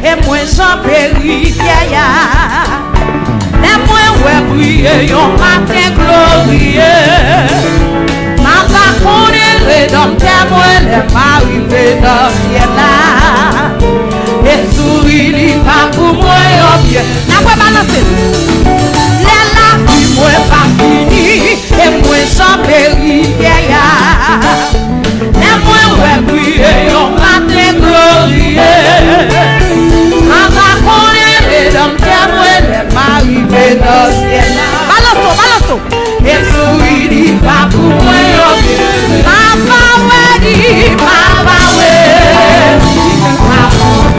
et moi j'en péris vieillard. Les moins ouais briller yon matin glorieux. Ma va connaître dans témoin les m'arriver dans ciel là. Et souris li pas pour moi yon bien. N'a pas balancé. Les la vie moi pas fini et moi j'en péris vieillard. Les moins ouais briller yon matin glorieux. Ma va connaître dans témoin les m'arriver dans ciel là. Balanço. Et souris li pas pour moi yon bien.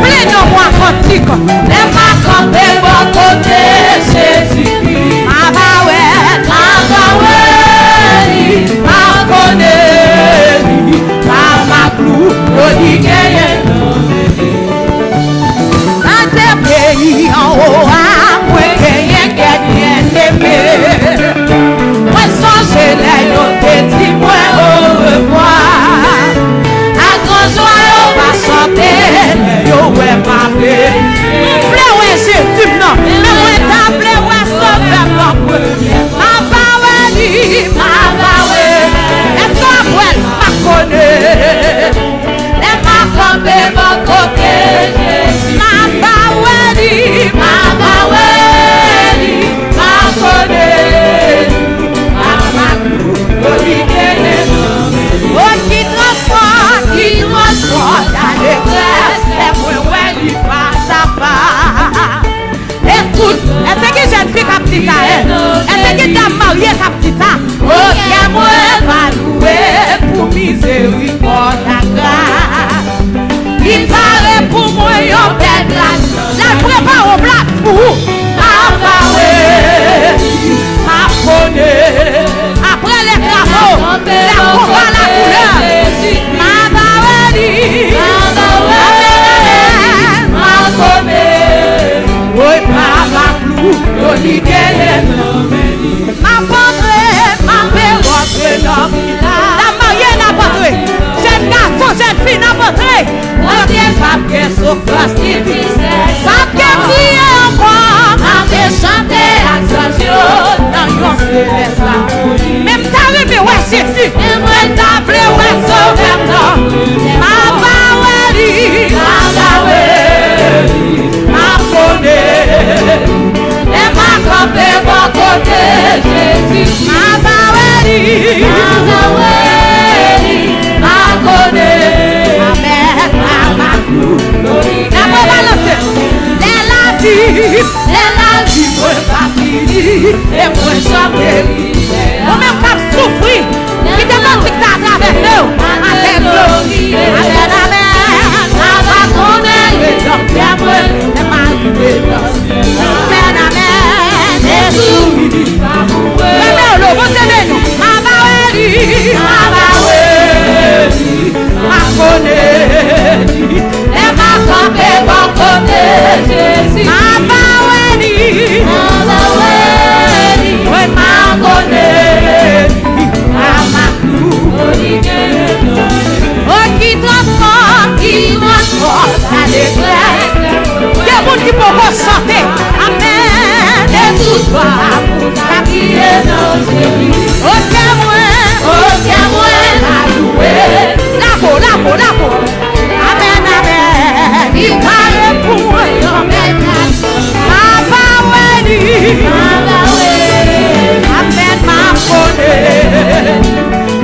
Plaignons-moi cantique. Les marques de bon côté Jésus. Ma clou, dans tes pays en haut, moi moi songez les petits moi au revoir. À grand joie on va chanter, yo ouais ma belle. M'fleur ouais Jésus non, mais moi t'appelle ouais sauveur mon ma ouais, est-ce qu'on voit ma connaît? Les marques de mon côté Jésus. Ma ouais, ma connaît. Oh, qui transporte la détresse, les moins lui passe à part. Écoute, est-ce que jeune fille qui dit ça? Est-ce que tu as marié qui dit ça? Oh, qui moi va louer pour miséricorde la grâce. Il paraît pour moi yon belle place. La prépare au place pour ma connaît. Après les travaux, la combat la couleur. Ma connaît. Oui, ma clou, ma portrait, ma perroque, la mariée n'a porté. Jeune garçon, jeune fille n'a porté. On dit femme qui souffre, qui visait. Femme qui prie encore. Femme qui chantait à même t'as vu ouais Jésus, et moi t'as vu ouais sauveur non. Ma connaît, et ma campé bon côté Jésus. Ma connaît, ma clou, la balancer, les ladis, moi pas fini, et moi j'en péris. Ou même pas souffrir, qui te montre que ça a traversé. Amen, ma va connaître les hommes qui aiment les malgrés. Amen, et souris, ma connaît, et ma campé bon côté Jésus. Ma connaît, ma clou, oh qui transporte la détresse. Il y a monde qui peut chanter. Amen. Et tout soit pour ta vie et nos Jésus. Oh tiens moi, la louer. La peau. Amen. Il paraît pour moi, yon belle place. Amen, ma connaît.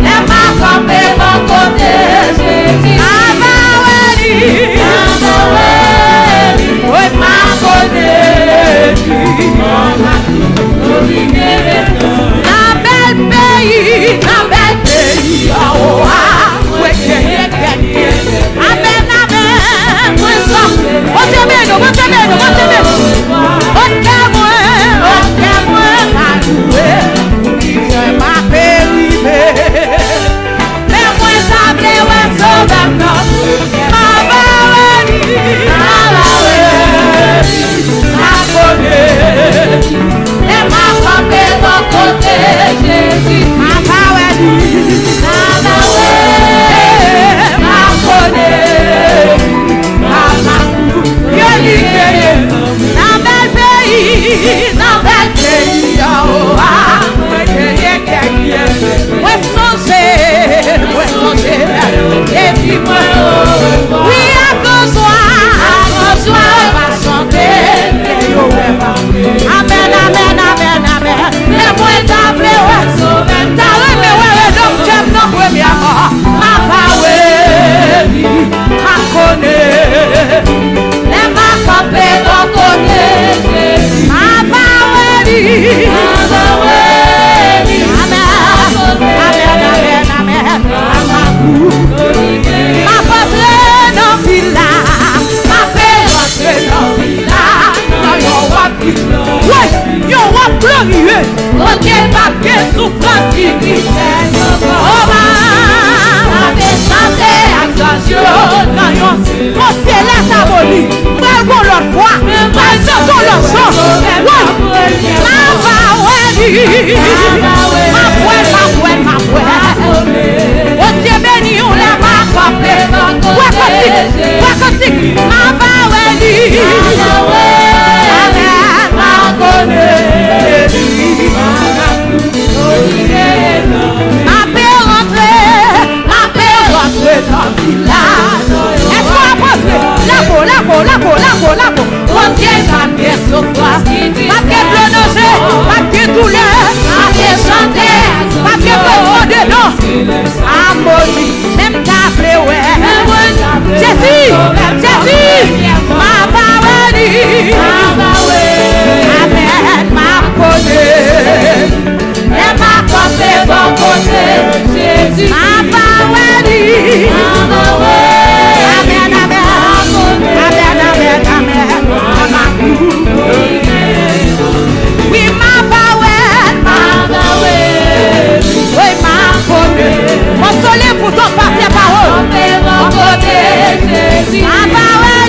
Les marques de mon côté Jésus. Oui, ma connaît. La belle l'autre fois. Dans l'autre sens. Oui. Ma poêle. Ma poêle. Oh Dieu béni, on l'a ma poêle. Ouais, cantique. Ma poêle. Amen. Ma poêle. Dans le village. Est-ce qu'on va prendre la peau. On tient jamais sur toi. Pas que plonger, pas que douleur, pas que chanter, pas que besoin de non. Harmonie, même t'appeler, ouais. Jésus, ma parole. Amen, ma connaît. Et ma côté, bon côté. Jésus, ma parole. Amen, oui, ma parole. Oui, ma parole. Mon soleil pour ton passer parole. Ma parole.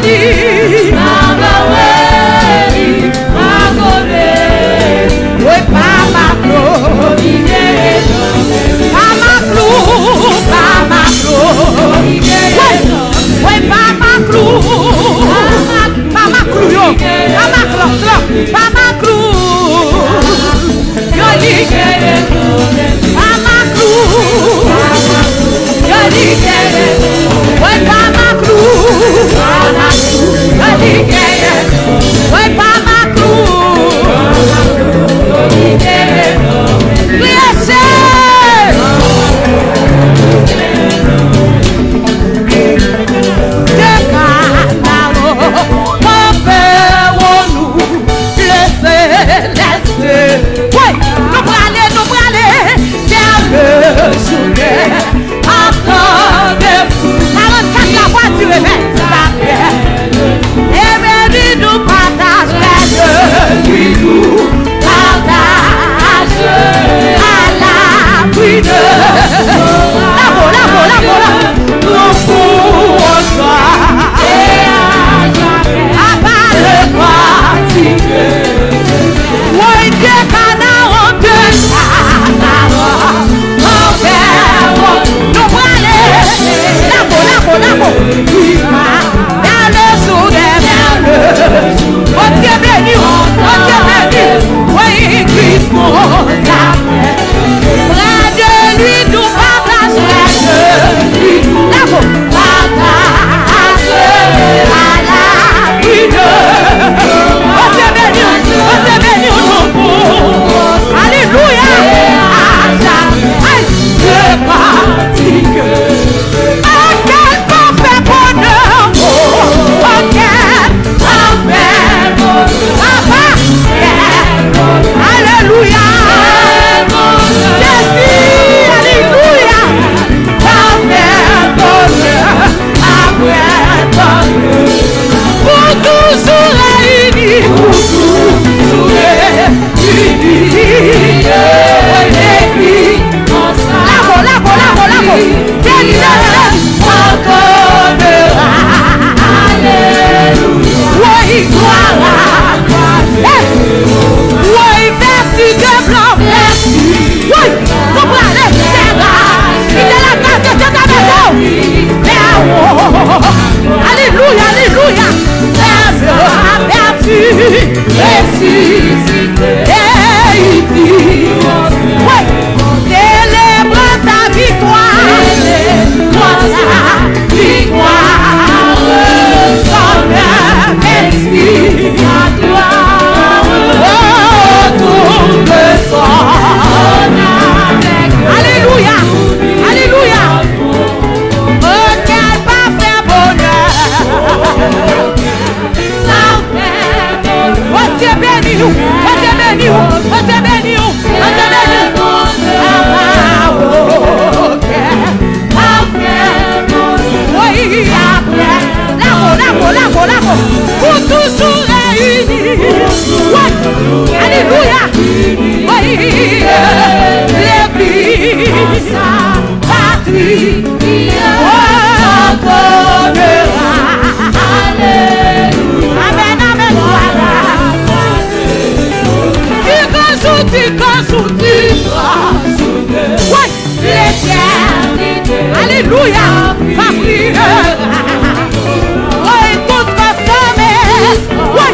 Oui, pas béni, Alléluia. Ma prière. Oui, tout ce que ça met. Oui.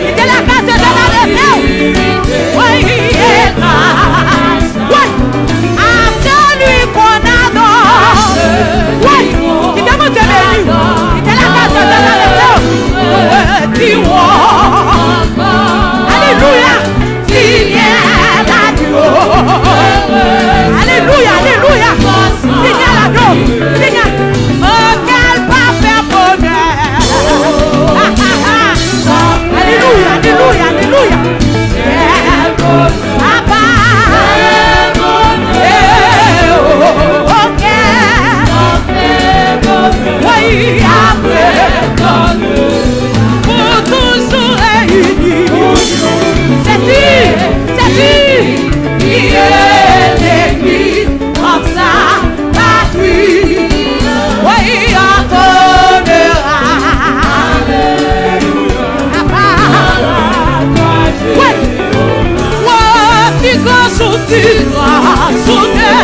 Il est la grâce de la réserve. Oui, oui. À celui qu'on adore. Oui. Il est mon Dieu béni. Il est la grâce de la réserve. Dis-moi. Alléluia. Signal l'agneau. Alléluia, alléluia. Signal l'agneau. Signal. Oh, quel parfait bonheur. Alléluia, alléluia, alléluia. Quel bonheur. Papa. Oh, quel parfait bonheur. Oui, après. Pour toujours réunis. C'est lui qui est l'église comme ça, patrie. Oui, on donnera. Oui, si grand soutira, soutenir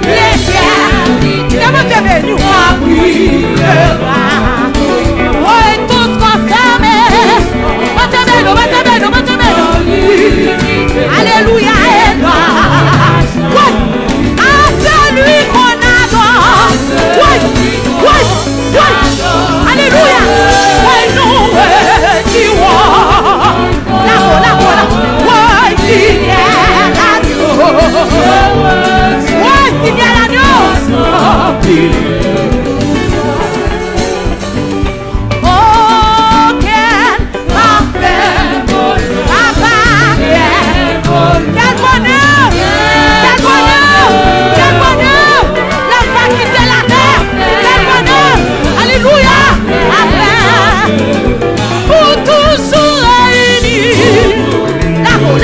les pierres, qui est mon Dieu béni, on priera. Oui, tout ce qu'on s'aimait, alléluia, et gloire. Oui, à celui qu'on adore. Oui, oui, oui. Alléluia. Oui, nous disons. Là-haut. Oui, signal l'agneau. Oui, signal l'agneau. Quel bonheur! Quel bonheur! Quel bonheur! La femme qui était la terre! Quel bonheur! Alléluia! Amen! Pour toujours réunis! Là-haut!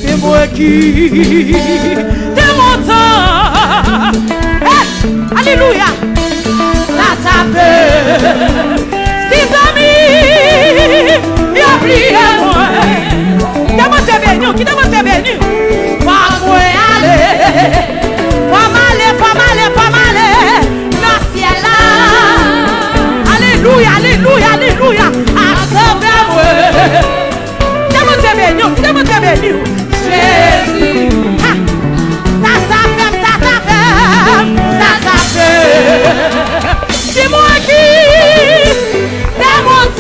C'est moi qui te montre. Alléluia. Ça s'appelle. Six amis, et oubliez-moi. Qui demande béni. Pas moi aller. Pas mal. Dans le ciel là. Alléluia. Acceptez-moi. Qui demande béni. Jésus. Ça s'appelle. C'est moi qui demande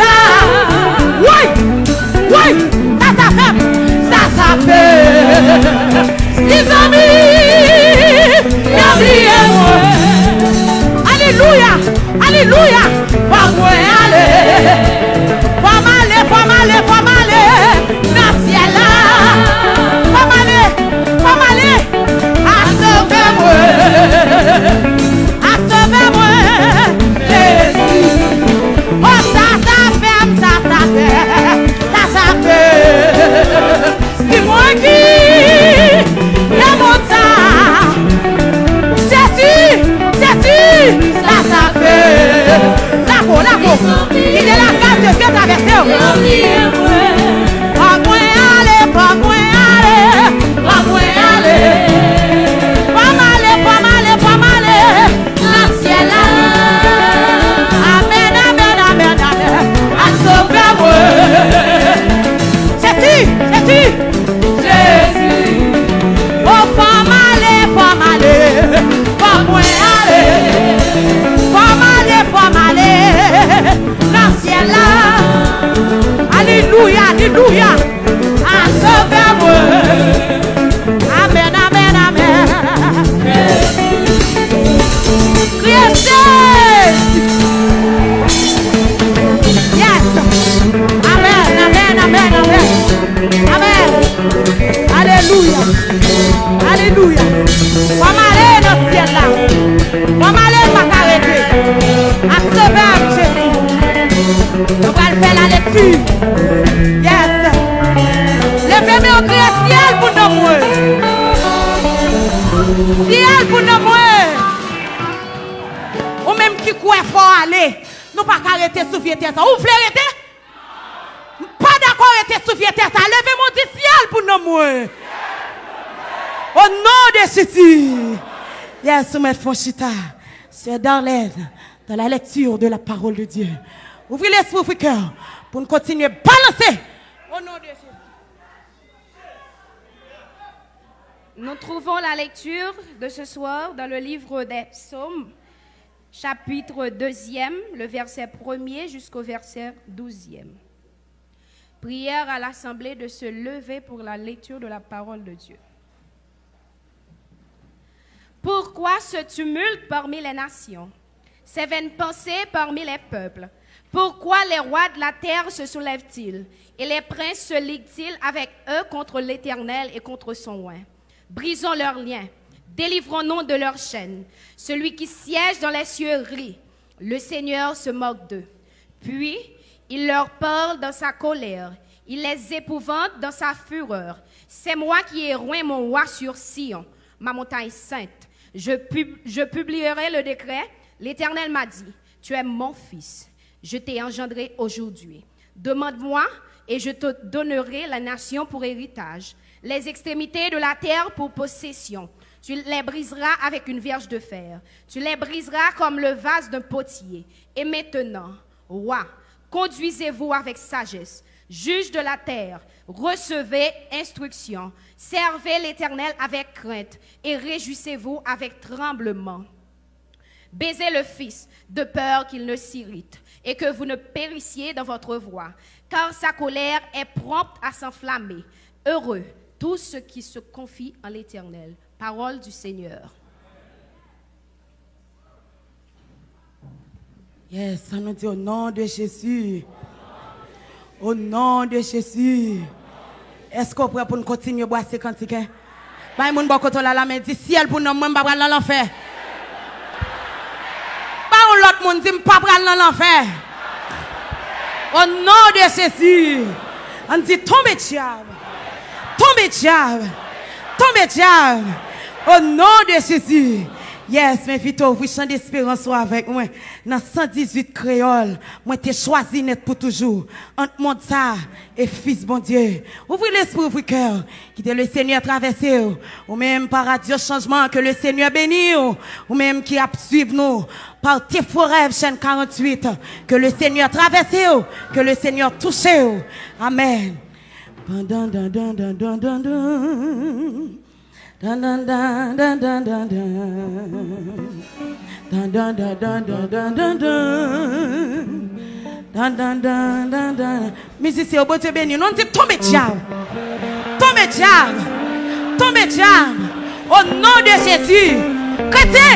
Jésus. Jésus. Oh, faut m'aller, faut m'aller. Faut moi aller. Faut m'aller, faut m'aller. Dans le ciel là. Alléluia, alléluia. À sauver moi. Amen, amen, amen. Christ. Yes. Amen, amen, amen, amen. Amen. Alléluia. Alléluia. Faut m'aller dans le ciel là. Faut m'aller pas arrêter. À sauver Jésus. On va faire la lecture. Yes. Levez-moi au cri ciel pour nous. Ciel pour nous. Ou même qui croit fort aller. Nous pas arrêter sous vieux terre. Vous voulez arrêter? Pas d'accord arrêter sous vieux terre. Levez-moi du ciel pour nous. Au nom de Jésus. Yes, soumettre Fonchita. C'est Darlene. Dans la lecture de la parole de Dieu. Ouvrez l'esprit, ouvrez le cœur. Pour nous continuer à balancer. Au nom de Jésus. Nous trouvons la lecture de ce soir dans le livre des Psaumes, chapitre 2e, le verset 1er jusqu'au verset 12e. Prière à l'assemblée de se lever pour la lecture de la parole de Dieu. Pourquoi ce tumulte parmi les nations, ces vaines pensées parmi les peuples? Pourquoi les rois de la terre se soulèvent-ils et les princes se liguent-ils avec eux contre l'Éternel et contre son oint? Brisons leurs liens, délivrons-nous de leurs chaînes. Celui qui siège dans les cieux rit, le Seigneur se moque d'eux. Puis, il leur parle dans sa colère, il les épouvante dans sa fureur. C'est moi qui ai roi mon roi sur Sion, ma montagne sainte. Je publierai le décret. L'Éternel m'a dit, tu es mon fils, je t'ai engendré aujourd'hui. Demande-moi et je te donnerai la nation pour héritage, les extrémités de la terre pour possession. Tu les briseras avec une verge de fer. Tu les briseras comme le vase d'un potier. Et maintenant, roi, conduisez-vous avec sagesse. Juge de la terre, recevez instruction. Servez l'Éternel avec crainte et réjouissez-vous avec tremblement. Baisez le Fils de peur qu'il ne s'irrite et que vous ne périssiez dans votre voie, car sa colère est prompte à s'enflammer. Heureux tous ceux qui se confient en l'Éternel. Parole du Seigneur. Yes, ça nous dit au nom de Jésus. Au nom de Jésus. Est-ce qu'on pourrait pour nous continuer à boire ces cantiques? Bah, mon bon côté là, la main dit ciel pour nous, moi, pas prendre l'enfer. Pas l'autre monde dit, pas prendre l'enfer. Au nom de Jésus. On dit, tombez diable. Tombez diable. Tombez diable. Au nom de Jésus. Yes, mais vite, vous chant d'espérance avec moi. Dans 118 créoles, moi t'ai choisi net pour toujours. Entre monde ça et fils bon Dieu. Ouvrez l'esprit, ouvrez le cœur. Quittez le Seigneur traverser. Ou même par radio changement que le Seigneur bénisse. Ou même qui a suivi nous par tes rêves chaîne 48. Que le Seigneur traverse. Que le Seigneur touche. Amen. Dun, dun, dun, dun, dun, dun, dun. Dun, dun, dun, dun, dun, dun, dun. Dun, dun, dun, dun, dun, dun, dun, dun. Dun, dun, dun, dun, dun. Musicien, au bon Dieu béni, non dit tombez diable. Tombez diable. Tombez diable. Au nom de Jésus. Chrétien.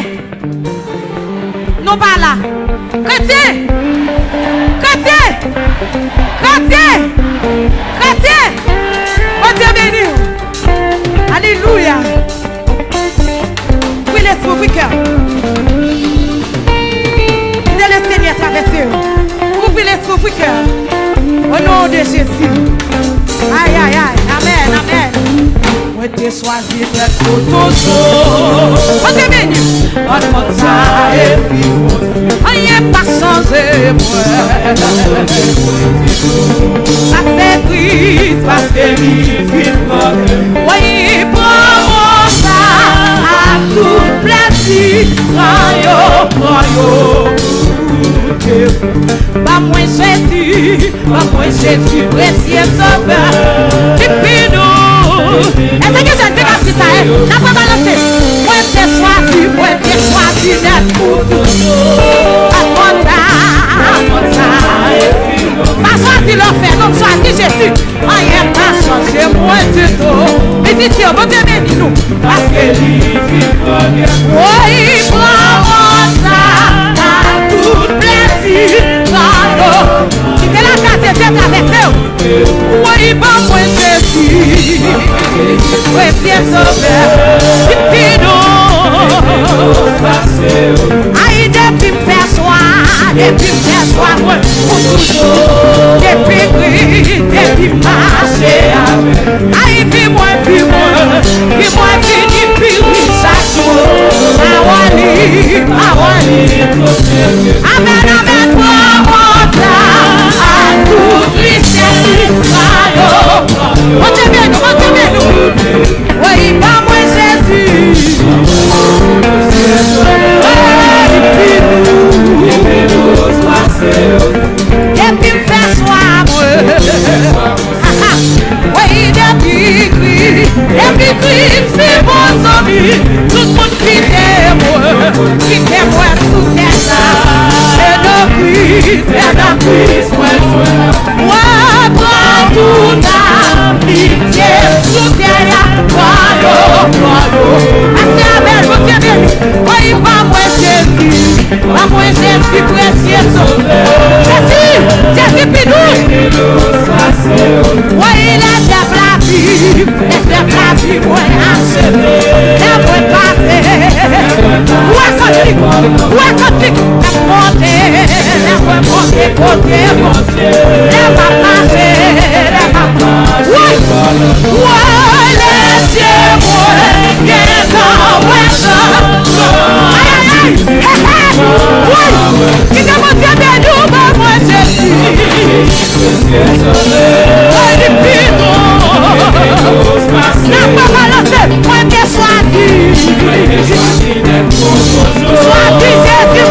Non pas là. Chrétien. Chrétien. Chrétien. Chrétien. Bon Dieu béni. Alléluia. Oui, l'esprit, oui, cœur. C'est le Seigneur traversé. Ouvrez l'esprit, oui, cœur. Au nom de Jésus. Aïe, aïe, aïe. Amen, amen. Moi, t'ai choisi d'être pour toujours. On t'est béni. On t'aime ça et puis on n'est pas changé, moi. Ça fait triste parce que l'île oui, prends-moi ça à tout plaisir. Prends-yo. Pas moi Jésus, précieux sauveur. Et puis bon Dieu béni nous. Parce que oui, prends ça à tout plaisir. Quittez la case et faites traverser. Oui, bon moi Jésus. Oui, bien sauveur. Aïe, depuis me faire soin, depuis me faire soin, moi, pour toujours. Depuis gris, depuis marcher. Aïe, vis-moi, vis-moi, vis chaque jour. Awali. Amen, amen, prends ça à toutes les chaînes. Montez bien nous. Oui, pas moi Jésus. Depuis me faire soin, oui, depuis gris, c'est bon ami. Tout le monde qui t'aime, tout est là. C'est de Christ, ouais, prends tout amitié, tout est là. Assez avec vous, Dieu béni. Oui, pas moi Jésus, précieux sauveur. Jésus Pidou. Oui, laissez la vie, moi achevé. Laissez passer. Où est cantique? Laissez monter, côté. Laissez passer. Oui, laissez-moi, qui demande bien de nous, moi Jésus. La parole c'est moi qui choisi. Choisi Jésus.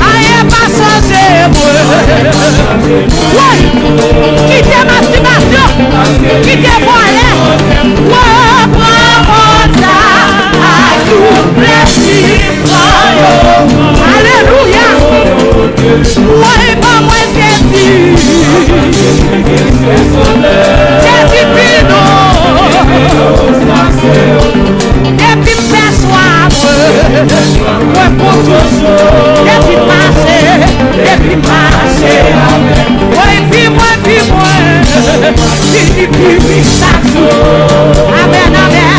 Aïe, pas changer, moi. Quittez ma stimation. Quittez moi là. Alléluia. Ouais, pas moi Jésus. Jésus Pino. Depuis me faire soif. Ouais, pour toujours. Depuis marcher. Ouais, puis-moi. Puis chaque jour. Amen, amen.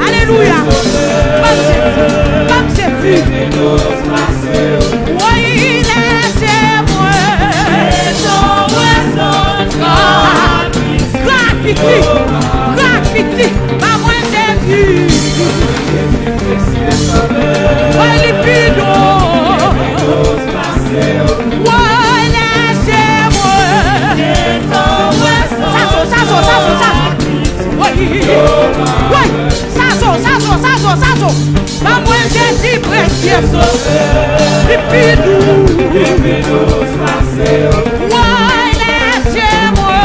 Alléluia. Vai lipido. Oui, ça so. Pas moins Jésus précieux. Depuis nous. Ouais, laissez-moi.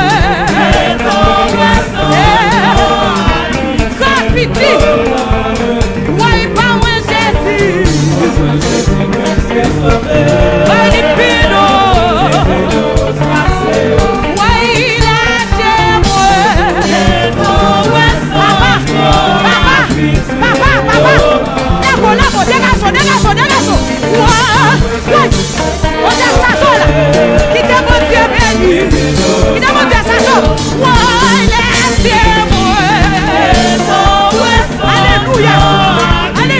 Capiti. Ouais, pas moins Jésus. Ouais, depuis nous.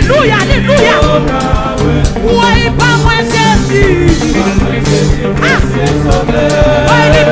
Alléluia, alléluia. Ouais, pas moins Jésus. Ah, ouais, les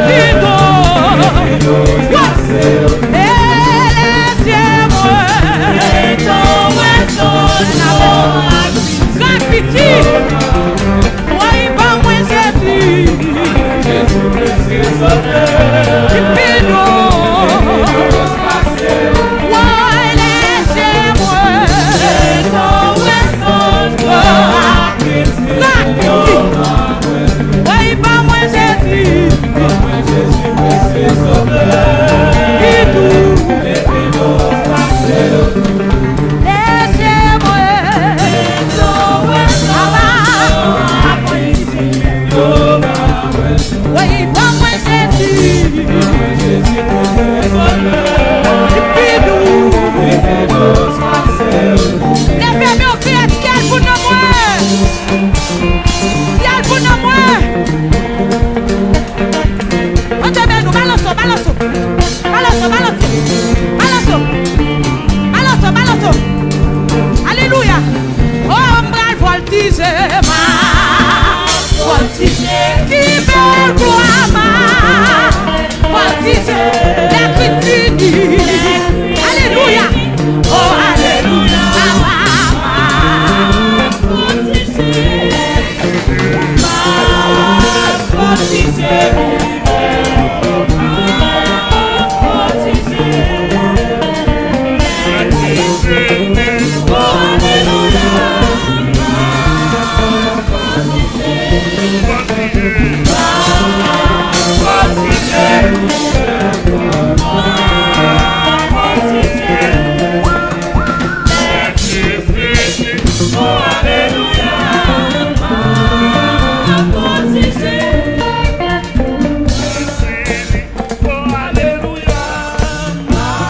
Alléluia. Oh, voltige ma voltige qui belle gloire.